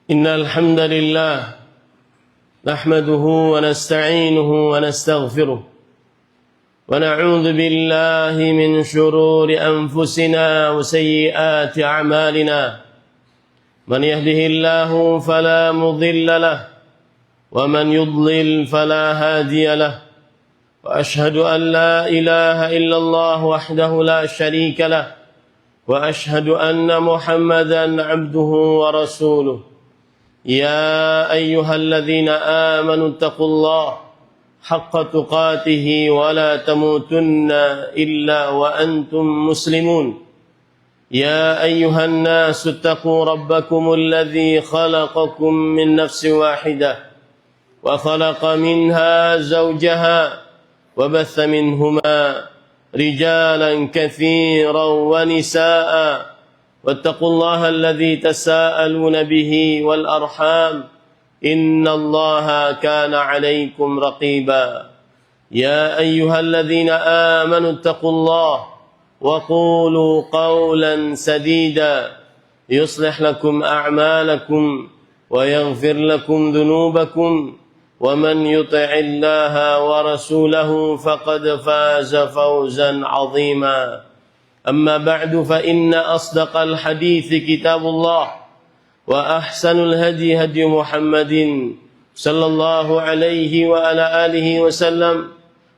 إن الحمد لله نحمده ونستعينه ونستغفره ونعوذ بالله من شرور أنفسنا وسيئات أعمالنا من يهده الله فلا مضل له ومن يضلل فلا هادي له وأشهد أن لا إله إلا الله وحده لا شريك له وأشهد أن محمدا عبده ورسوله يا أيها الذين آمنوا اتقوا الله حق تقاته ولا تموتن إلا وأنتم مسلمون يا أيها الناس اتقوا ربكم الذي خلقكم من نفس واحدة وخلق منها زوجها وبث منهما رجالا كثيرا ونساء واتقوا الله الذي تساءلون به والأرحام إن الله كان عليكم رقيبا يا أيها الذين آمنوا اتقوا الله وقولوا قولا سديدا يصلح لكم أعمالكم ويغفر لكم ذنوبكم ومن يطع الله ورسوله فقد فاز فوزا عظيما أما بعد فإن أصدق الحديث كتاب الله وأحسن الهدي هدي محمد صلى الله عليه وعلى آله وسلم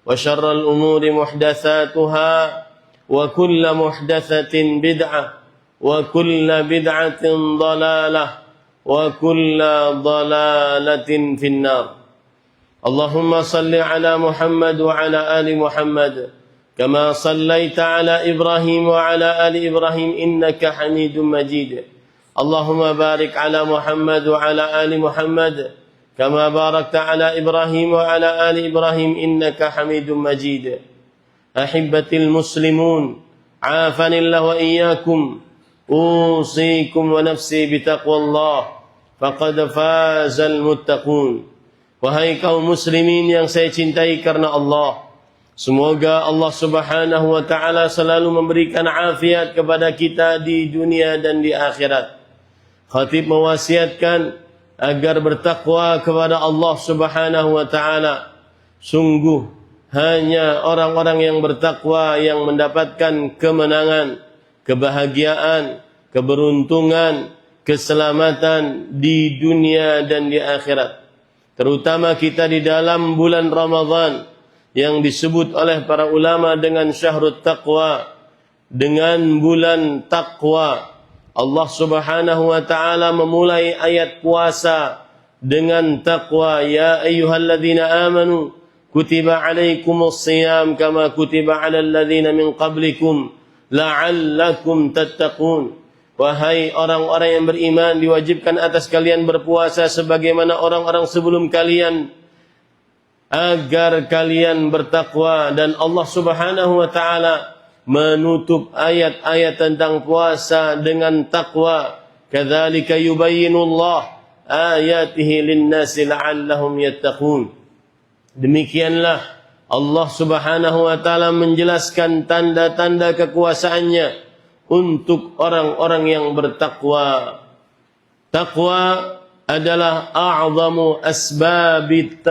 وشر الأمور محدثاتها وكل محدثة بدعة وكل بدعة ضلالة وكل ضلالة في النار اللهم صل على محمد وعلى آل محمد كما صليت على إبراهيم وعلى آل إبراهيم إنك حميد مجيد اللهم بارك على محمد وعلى آل محمد كما باركت على إبراهيم وعلى آل إبراهيم إنك حميد مجيد أحبتي المسلمون عافني الله وإياكم أوصيكم ونفسي بتقوى الله فقد فاز المتقون. Wahai kaum muslimin yang saya cintai karena Allah, semoga Allah Subhanahu wa taala selalu memberikan afiat kepada kita di dunia dan di akhirat. Khatib mewasiatkan agar bertakwa kepada Allah Subhanahu wa taala. Sungguh hanya orang-orang yang bertakwa yang mendapatkan kemenangan, kebahagiaan, keberuntungan, keselamatan di dunia dan di akhirat. Terutama kita di dalam bulan Ramadan yang disebut oleh para ulama dengan syahrut taqwa, dengan bulan taqwa. Allah Subhanahu wa taala memulai ayat puasa dengan taqwa, ya ayyuhalladzina amanu kutiba alaikumus shiyam kama kutiba alal ladzina min qablikum la'allakum tattaqun. Wahai orang-orang yang beriman, diwajibkan atas kalian berpuasa sebagaimana orang-orang sebelum kalian, agar kalian bertakwa. Dan Allah Subhanahu wa taala menutup ayat-ayat tentang puasa dengan takwa. Kadzalika yubayyinullah ayatihi lin-nasi la'allahum yattaqun. Demikianlah Allah Subhanahu wa taala menjelaskan tanda-tanda kekuasaannya untuk orang-orang yang bertakwa. Takwa adalah a'zamu asbabit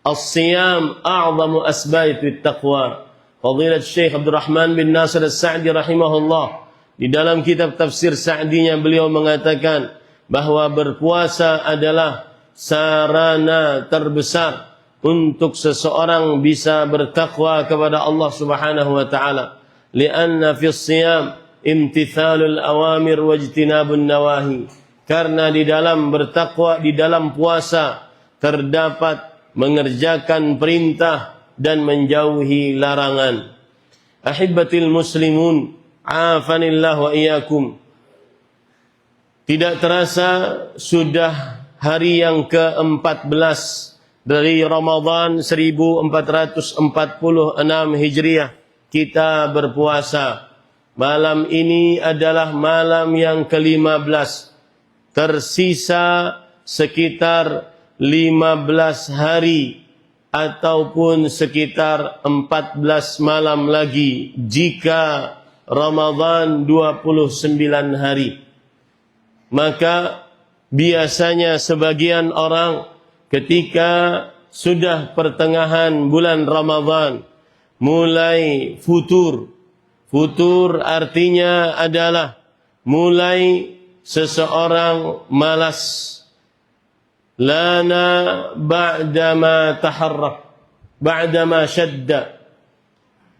as-siyam, a'zamu asbabit taqwa. Fadilat Syekh Abdul Rahman bin Nasir As-Sa'di rahimahullah, di dalam kitab tafsir Sa'dinya beliau mengatakan bahwa berpuasa adalah sarana terbesar untuk seseorang bisa bertakwa kepada Allah Subhanahu wa taala. Lianna fi siyam imtithalul awamir wajtinabun nawahi. Karena di dalam bertakwa, di dalam puasa terdapat mengerjakan perintah dan menjauhi larangan. Ahibbatil muslimun, afanillah wa iyyakum. Tidak terasa sudah hari yang ke-14 dari Ramadan 1446 Hijriah. Kita berpuasa. Malam ini adalah malam yang ke-15. Tersisa sekitar 15 hari ataupun sekitar 14 malam lagi jika Ramadan 29 hari. Maka biasanya sebagian orang ketika sudah pertengahan bulan Ramadan mulai futur. Futur artinya adalah mulai seseorang malas. Lana ba'dama taharrak, ba'dama syadda.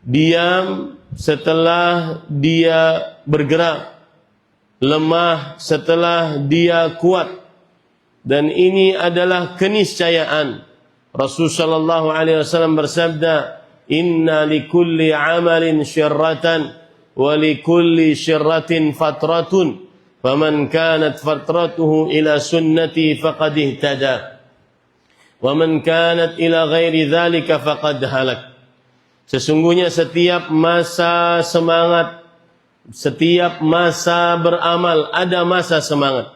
Diam setelah dia bergerak, lemah setelah dia kuat. Dan ini adalah keniscayaan. Rasulullah sallallahu alaihi wasallam bersabda, "Inna likulli 'amalin syirratan wa likulli syirratin fatratun." Faman kanat fatratuhu ila sunnati faqad ihtada wa man kanat ila ghairi dzalika faqad halak. Sesungguhnya setiap masa semangat, setiap masa beramal ada masa semangat,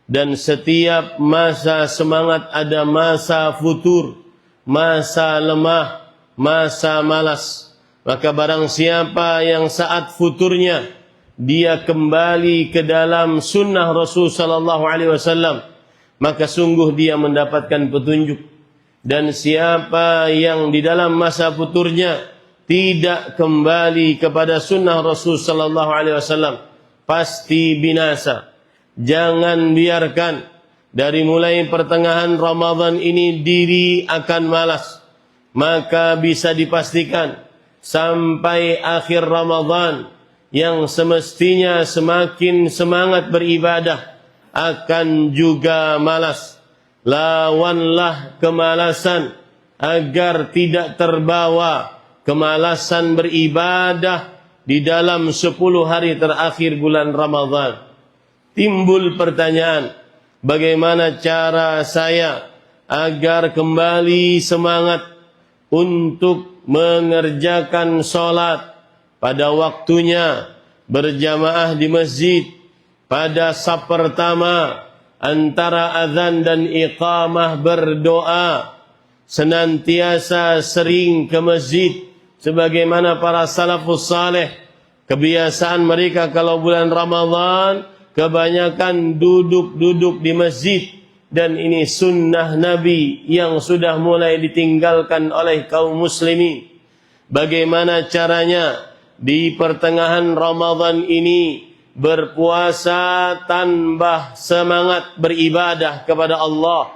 dan setiap masa semangat ada masa futur, masa lemah, masa malas. Maka barang siapa yang saat futurnya dia kembali ke dalam sunnah Rasul sallallahu alaihi wasallam, maka sungguh dia mendapatkan petunjuk. Dan siapa yang di dalam masa futurnya tidak kembali kepada sunnah Rasul sallallahu alaihi wasallam, pasti binasa. Jangan biarkan dari mulai pertengahan Ramadan ini diri akan malas, maka bisa dipastikan sampai akhir Ramadan yang semestinya semakin semangat beribadah akan juga malas. Lawanlah kemalasan agar tidak terbawa kemalasan beribadah di dalam 10 hari terakhir bulan Ramadan. Timbul pertanyaan, bagaimana cara saya agar kembali semangat untuk mengerjakan sholat pada waktunya, berjamaah di masjid pada saf pertama, antara azan dan iqamah berdoa, senantiasa sering ke masjid sebagaimana para salafus saleh. Kebiasaan mereka kalau bulan Ramadan kebanyakan duduk-duduk di masjid, dan ini sunnah Nabi yang sudah mulai ditinggalkan oleh kaum muslimin. Bagaimana caranya di pertengahan Ramadan ini berpuasa tambah semangat beribadah kepada Allah,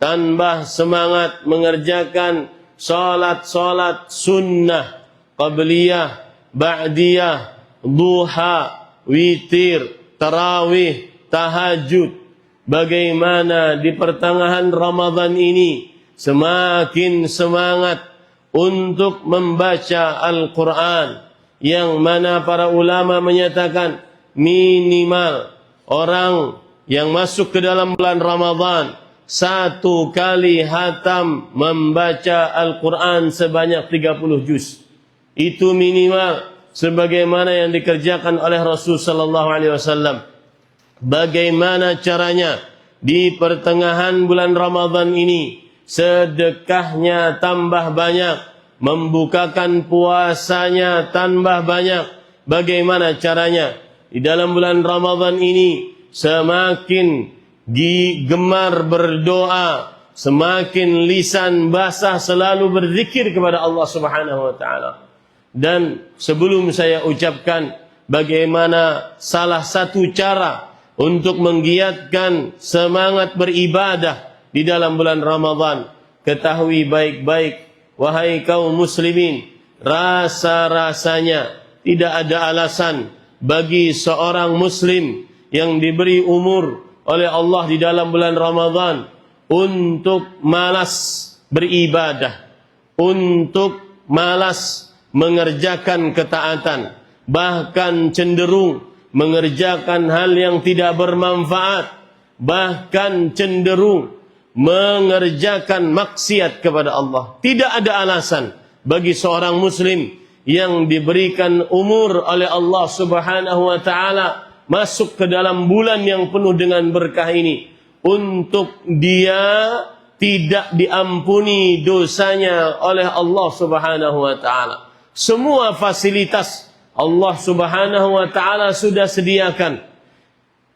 tambah semangat mengerjakan salat-salat sunnah, qabliyah, ba'diyah, duha, witir, tarawih, tahajud. Bagaimana di pertengahan Ramadan ini semakin semangat untuk membaca Al-Quran, yang mana para ulama menyatakan minimal orang yang masuk ke dalam bulan Ramadan 1 kali hatam membaca Al-Quran sebanyak 30 juz. Itu minimal sebagaimana yang dikerjakan oleh Rasul sallallahu alaihi wasallam. Bagaimana caranya di pertengahan bulan Ramadan ini sedekahnya tambah banyak, membukakan puasanya tambah banyak. Bagaimana caranya di dalam bulan Ramadan ini semakin gemar berdoa, semakin lisan basah selalu berzikir kepada Allah Subhanahu wa taala. Dan sebelum saya ucapkan bagaimana salah satu cara untuk menggiatkan semangat beribadah di dalam bulan Ramadan, ketahui baik-baik wahai kaum muslimin, rasa-rasanya tidak ada alasan bagi seorang muslim yang diberi umur oleh Allah di dalam bulan Ramadan untuk malas beribadah, untuk malas mengerjakan ketaatan, bahkan cenderung mengerjakan hal yang tidak bermanfaat, bahkan cenderung mengerjakan maksiat kepada Allah. Tidak ada alasan bagi seorang muslim yang diberikan umur oleh Allah Subhanahu wa taala masuk ke dalam bulan yang penuh dengan berkah ini untuk dia tidak diampuni dosanya oleh Allah Subhanahu wa taala. Semua fasilitas Allah Subhanahu wa taala sudah sediakan.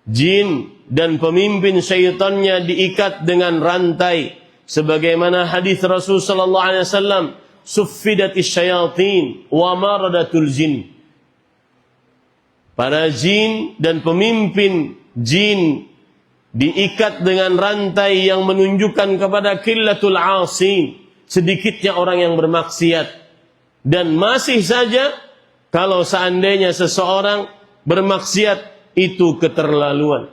jin dan pemimpin syaitannya diikat dengan rantai, sebagaimana hadis Rasul sallallahu alaihi wasallam, suffidatis syayatin wa maradatul jin. Para jin dan pemimpin jin diikat dengan rantai yang menunjukkan kepada qillatul asin, sedikitnya orang yang bermaksiat. Dan masih saja kalau seandainya seseorang bermaksiat, itu keterlaluan.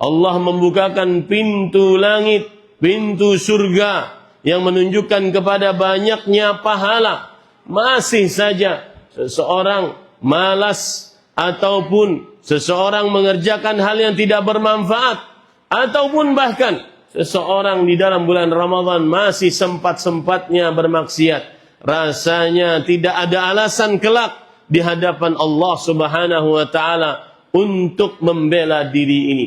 Allah membukakan pintu langit, pintu surga yang menunjukkan kepada banyaknya pahala. Masih saja seseorang malas ataupun seseorang mengerjakan hal yang tidak bermanfaat, ataupun bahkan seseorang di dalam bulan Ramadan masih sempat-sempatnya bermaksiat, rasanya tidak ada alasan kelak di hadapan Allah Subhanahu wa taala untuk membela diri ini.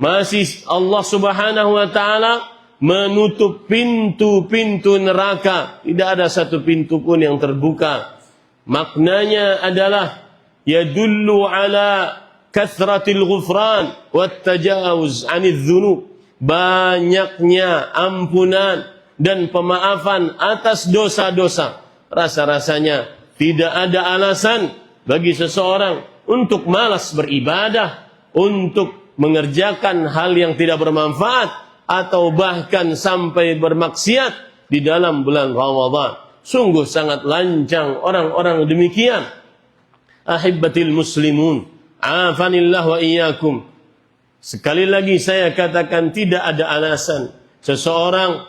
Masih Allah Subhanahu wa taala menutup pintu-pintu neraka, tidak ada satu pintu pun yang terbuka. Maknanya adalah yadullu ala kathratil ghufran wat tajawuz 'anil dzunub, banyaknya ampunan dan pemaafan atas dosa-dosa. Rasa-rasanya tidak ada alasan bagi seseorang untuk malas beribadah, untuk mengerjakan hal yang tidak bermanfaat, atau bahkan sampai bermaksiat di dalam bulan Ramadan. Sungguh sangat lancang orang-orang demikian. Ahibbatil muslimun, afanillah wa iyyakum. Sekali lagi saya katakan, tidak ada alasan seseorang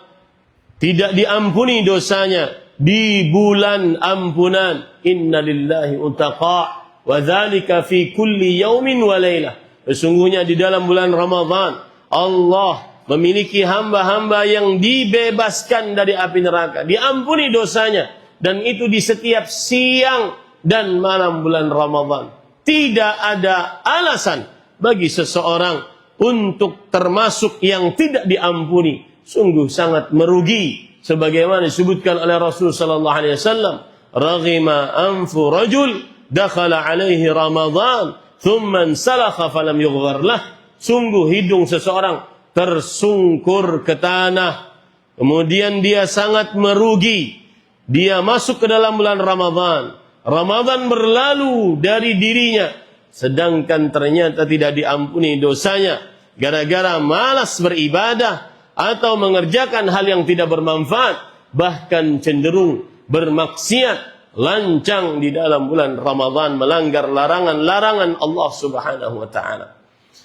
tidak diampuni dosanya di bulan ampunan. Inna lillahi utaqa wa dzalika fi kulli yaumin wa lailah. Sesungguhnya di dalam bulan Ramadan Allah memiliki hamba-hamba yang dibebaskan dari api neraka, diampuni dosanya, dan itu di setiap siang dan malam bulan Ramadan. Tidak ada alasan bagi seseorang untuk termasuk yang tidak diampuni. Sungguh sangat merugi, sebagaimana disebutkan oleh Rasul sallallahu alaihi wasallam, raghima anfu rajul dakhala alaihi Ramadan thumma salakha falam yughfar lah. Sungguh hidung seseorang tersungkur ke tanah, kemudian dia sangat merugi. Dia masuk ke dalam bulan Ramadan, Ramadan berlalu dari dirinya, sedangkan ternyata tidak diampuni dosanya gara-gara malas beribadah atau mengerjakan hal yang tidak bermanfaat, bahkan cenderung bermaksiat, lancang di dalam bulan Ramadan, melanggar larangan-larangan Allah Subhanahu wa taala.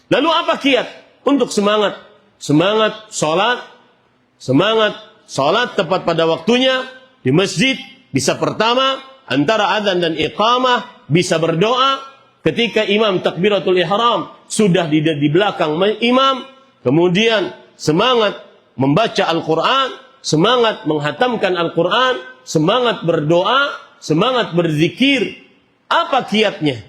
Lalu apa kiat untuk semangat salat tepat pada waktunya di masjid? Bisa pertama antara adzan dan iqamah, bisa berdoa ketika imam takbiratul ihram, sudah di belakang imam, kemudian semangat membaca Al-Quran, semangat menghatamkan Al-Quran, semangat berdoa, semangat berzikir. Apa kiatnya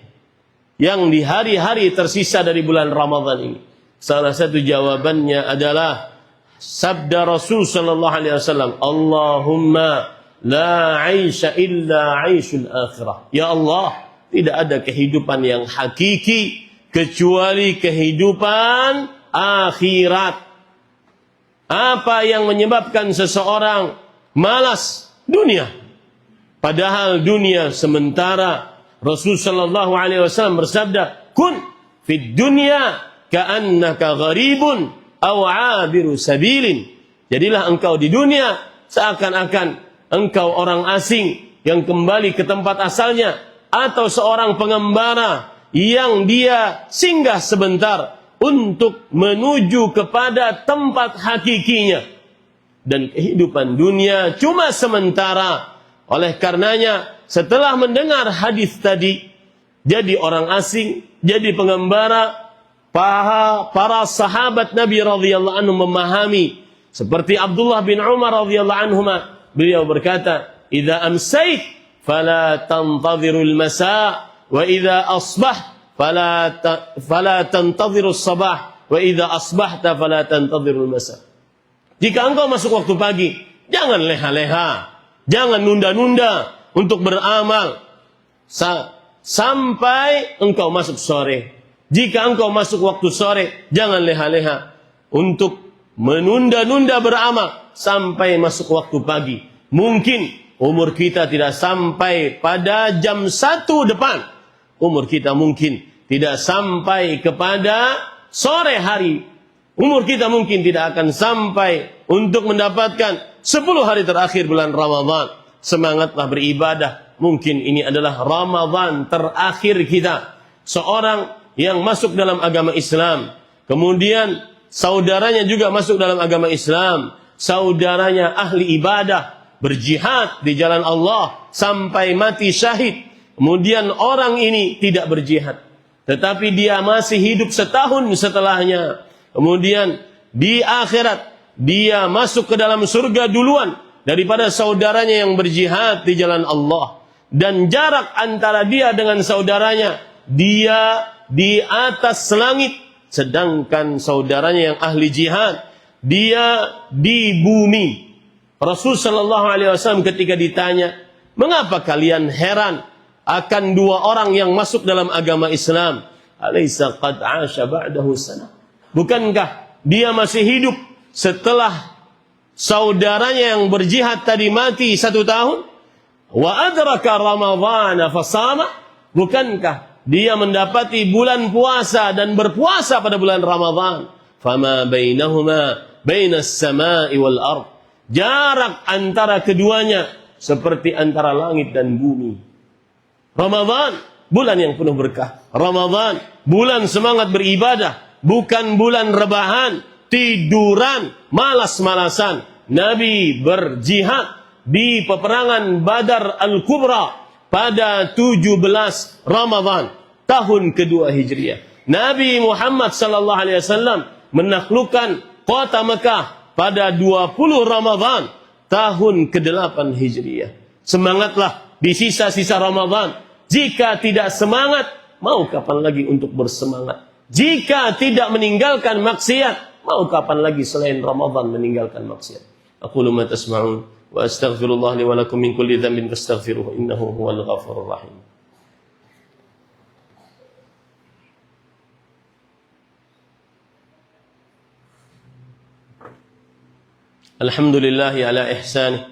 yang di hari-hari tersisa dari bulan Ramadan ini? Salah satu jawabannya adalah sabda Rasul sallallahu alaihi wasallam, Allahumma la 'aisha illa 'aishul akhirah. Ya Allah, tidak ada kehidupan yang hakiki kecuali kehidupan akhirat. Apa yang menyebabkan seseorang malas? Dunia. Padahal dunia sementara. Rasul sallallahu alaihi wasallam bersabda, kun fid dunya ka'annaka gharibun aw 'abiru sabilin. Jadilah engkau di dunia seakan-akan engkau orang asing yang kembali ke tempat asalnya, atau seorang pengembara yang dia singgah sebentar untuk menuju kepada tempat hakikinya. Dan kehidupan dunia cuma sementara. Oleh karenanya, setelah mendengar hadis tadi, jadi orang asing, jadi pengembara, para sahabat Nabi radhiyallahu anhu memahami. Seperti Abdullah bin Umar radhiyallahu anhuma, beliau berkata, "Idza amsayt fala tantadhirul masa, wa idza asbah fala tantadhirus sabah, wa idza asbahta fala tantadhirul masa." Jika engkau masuk waktu pagi, jangan leha-leha, jangan nunda-nunda untuk beramal sampai engkau masuk sore. Jika engkau masuk waktu sore, jangan leha-leha untuk menunda-nunda beramal sampai masuk waktu pagi. Mungkin umur kita tidak sampai pada jam 1 depan. Umur kita mungkin tidak sampai kepada sore hari. Umur kita mungkin tidak akan sampai untuk mendapatkan 10 hari terakhir bulan Ramadan. Semangatlah beribadah. Mungkin ini adalah Ramadan terakhir kita. Seorang yang masuk dalam agama Islam, kemudian saudaranya juga masuk dalam agama Islam, saudaranya ahli ibadah, berjihad di jalan Allah sampai mati syahid. Kemudian orang ini tidak berjihad, tetapi dia masih hidup setahun setelahnya. Kemudian di akhirat dia masuk ke dalam surga duluan daripada saudaranya yang berjihad di jalan Allah. Dan jarak antara dia dengan saudaranya, dia di atas langit, sedangkan saudaranya yang ahli jihad, dia di bumi. Rasul sallallahu alaihi wasallam ketika ditanya, "Mengapa kalian heran akan dua orang yang masuk dalam agama Islam? Alaysa qad 'asha ba'dahu sana?" Bukankah dia masih hidup setelah saudaranya yang berjihad tadi mati 1 tahun? Wa adraka ramadhana fasama? Bukankah dia mendapati bulan puasa dan berpuasa pada bulan Ramadan? Fama bainahuma bainas sama'i wal ard. Jarak antara keduanya seperti antara langit dan bumi. Ramadan, bulan yang penuh berkah. Ramadan, bulan semangat beribadah. Bukan bulan rebahan, tiduran, malas-malasan. Nabi berjihad di peperangan Badar Al-Kubra pada 17 Ramadan tahun kedua Hijriah. Nabi Muhammad sallallahu alaihi wasallam menaklukkan kota Mekah pada 20 Ramadan tahun ke-8 Hijriah. Semangatlah di sisa-sisa Ramadan. Jika tidak semangat, mau kapan lagi untuk bersemangat? Jika tidak meninggalkan maksiat, mau kapan lagi selain Ramadan meninggalkan maksiat? Aqulu ma tasma'un wa astaghfirullah li wa lakum min kulli dhanbin fastaghfiruhu innahu huwal ghafurur rahim. Alhamdulillahi ala ihsanih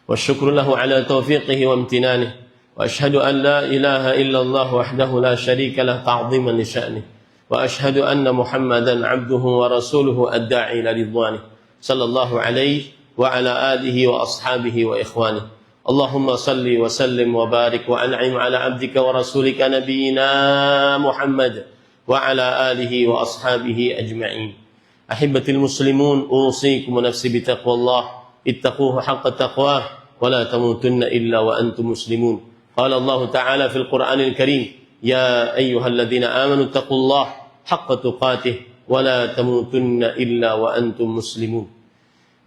wa syukru lahu ala taufiqihi wa imtinanih wa ashhadu an la ilaha illallah wahdahu la syarika lah ta'ziman li sya'nih. وأشهد أن محمدا عبده ورسوله الداعي إلى رضوانه صلى الله عليه وعلى آله وأصحابه وإخوانه اللهم صل وسلم وبارك وأنعم على عبدك ورسولك نبينا محمد وعلى آله وأصحابه أجمعين. أحبتي المسلمون، أوصيكم ونفسي بتقوى الله، اتقوه حق تقواه ولا تموتن إلا وأنتم مسلمون. قال الله تعالى في القرآن الكريم: يا أيها الذين آمنوا اتقوا الله حق تقاته ولا تموتن إلا وأنتم مسلمون.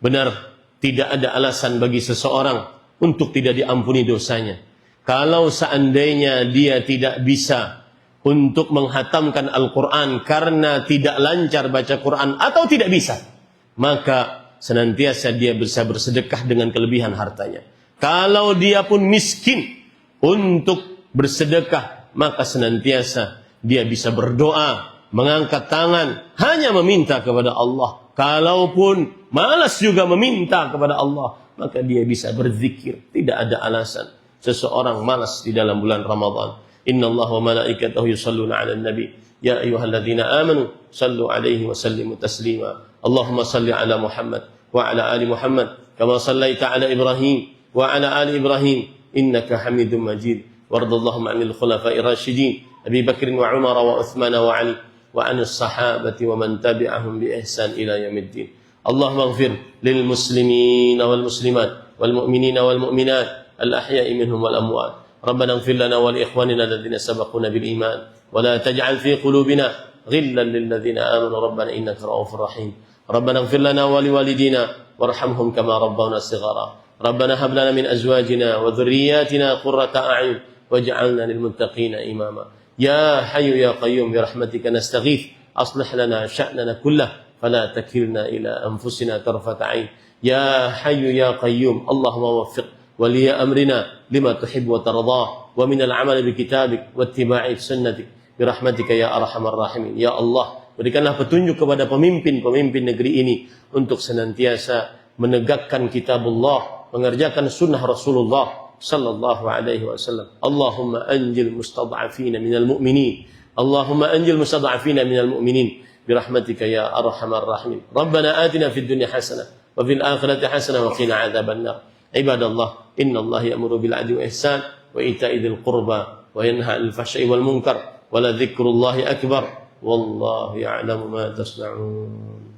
Benar, tidak ada alasan bagi seseorang untuk tidak diampuni dosanya. Kalau seandainya dia tidak bisa untuk menghatamkan Al-Quran karena tidak lancar baca Quran atau tidak bisa, maka senantiasa dia bisa bersedekah dengan kelebihan hartanya. Kalau dia pun miskin untuk bersedekah, maka senantiasa dia bisa berdoa, mengangkat tangan, hanya meminta kepada Allah. Kalaupun malas juga meminta kepada Allah, maka dia bisa berzikir. Tidak ada alasan seseorang malas di dalam bulan Ramadan. Inna Allah wa malaikatahu yusalluna ala nabi. Ya ayyuhalladzina amanu sallu alaihi wa sallimu taslima. Allahumma salli ala Muhammad wa ala ali Muhammad kama sallaita ala Ibrahim wa ala ali Ibrahim innaka Hamidum Majid. وارض اللهم عن الخلفاء الراشدين أبي بكر وعمر وعثمان وعلي وعن الصحابة ومن تبعهم بإحسان إلى يوم الدين. اللهم اغفر للمسلمين والمسلمات والمؤمنين والمؤمنات الأحياء منهم والأموات. ربنا اغفر لنا ولإخواننا الذين سبقونا بالإيمان ولا تجعل في قلوبنا غلا للذين آمنوا ربنا إنك رؤوف رحيم. ربنا اغفر لنا ولوالدينا وارحمهم كما ربونا صغارا. ربنا هب لنا من أزواجنا وذرياتنا قرة أعين واجعلنا للمتقين إماما. يا حي يا قيوم برحمتك نستغيث أصلح لنا شأننا كله فلا تكلنا إلى أنفسنا طرفة عين. يا حي يا قيوم اللهم وفق ولي أمرنا لما تحب وترضاه ومن العمل بكتابك واتباع سنتك birahmatika ya arhamar rahimin. Ya Allah, berikanlah petunjuk kepada pemimpin-pemimpin negeri ini untuk senantiasa menegakkan kitabullah, mengerjakan sunnah Rasulullah sallallahu alaihi wasallam. Allahumma anjil mustad'afina minal mu'minin. Allahumma anjil mustad'afina minal mu'minin birahmatika ya arhamar rahimin. Rabbana atina fid dunya hasanah wa fil akhirati hasanah wa qina adzaban nar. Ibadallah, innallaha ya'muru bil 'adli wa ihsan wa ita'i dzil qurba wa yanha 'anil fahsya'i wal munkar wa la dzikrullahi akbar wallahu ya'lamu ma tasna'un.